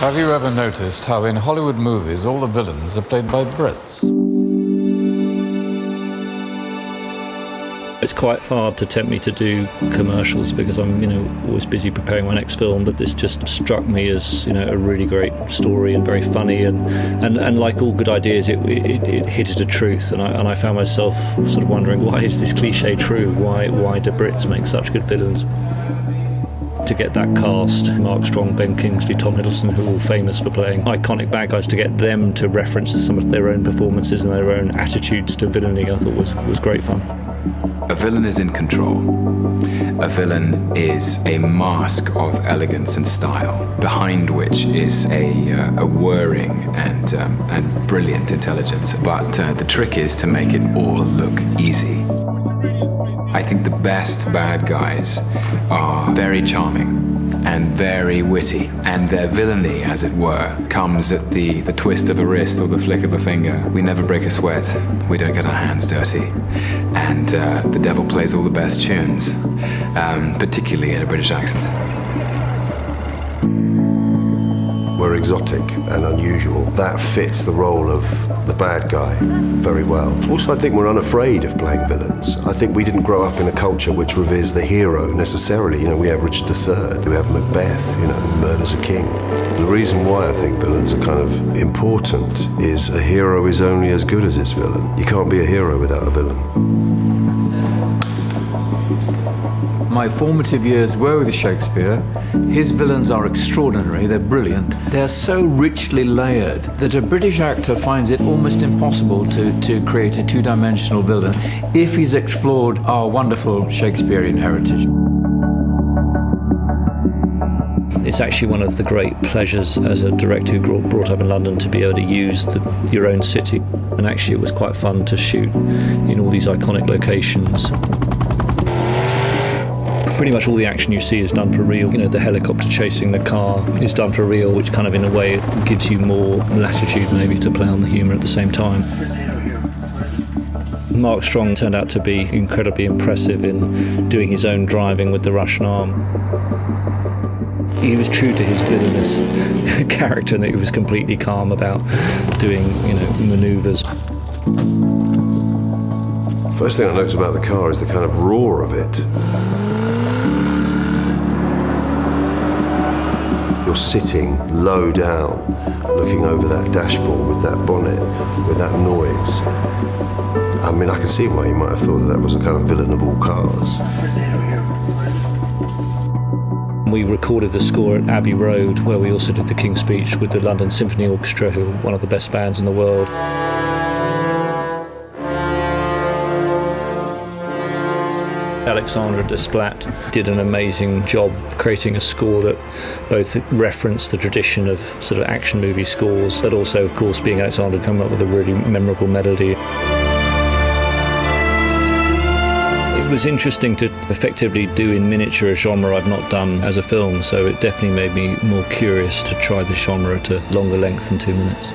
Have you ever noticed how in Hollywood movies all the villains are played by Brits? It's quite hard to tempt me to do commercials because I'm, always busy preparing my next film. But this just struck me as, a really great story and very funny, and like all good ideas, it hit at a truth. And I found myself sort of wondering, why is this cliche true? Why do Brits make such good villains? To get that cast, Mark Strong, Ben Kingsley, Tom Hiddleston, who are all famous for playing iconic bad guys, to get them to reference some of their own performances and their own attitudes to villainy, I thought was great fun. A villain is in control. A villain is a mask of elegance and style, behind which is a whirring and brilliant intelligence. But the trick is to make it all look easy. I think the best bad guys are very charming and very witty, and their villainy, as it were, comes at the twist of a wrist or the flick of a finger. We never break a sweat, we don't get our hands dirty, and the devil plays all the best tunes, particularly in a British accent. We're exotic and unusual. That fits the role of the bad guy very well. Also, I think we're unafraid of playing villains. I think we didn't grow up in a culture which reveres the hero necessarily. We have Richard III, we have Macbeth, who murders a king. The reason why I think villains are kind of important is a hero is only as good as its villain. You can't be a hero without a villain. My formative years were with Shakespeare. His villains are extraordinary, they're brilliant. They're so richly layered that a British actor finds it almost impossible to create a two-dimensional villain if he's explored our wonderful Shakespearean heritage. It's actually one of the great pleasures as a director who brought up in London to be able to use your own city. And actually it was quite fun to shoot in all these iconic locations. Pretty much all the action you see is done for real. The helicopter chasing the car is done for real, which kind of in a way gives you more latitude maybe to play on the humour at the same time. Mark Strong turned out to be incredibly impressive in doing his own driving with the Russian arm. He was true to his villainous character in that he was completely calm about doing, manoeuvres. First thing I noticed about the car is the kind of roar of it. You're sitting low down, looking over that dashboard with that bonnet, with that noise. I mean, I can see why you might have thought that was a kind of villain of all cars. We recorded the score at Abbey Road, where we also did the King's Speech with the London Symphony Orchestra, who are one of the best bands in the world. Alexandra Desplat did an amazing job creating a score that both referenced the tradition of sort of action movie scores, but also, of course, being Alexandra, come up with a really memorable melody. It was interesting to effectively do in miniature a genre I've not done as a film, so it definitely made me more curious to try the genre to longer length than 2 minutes.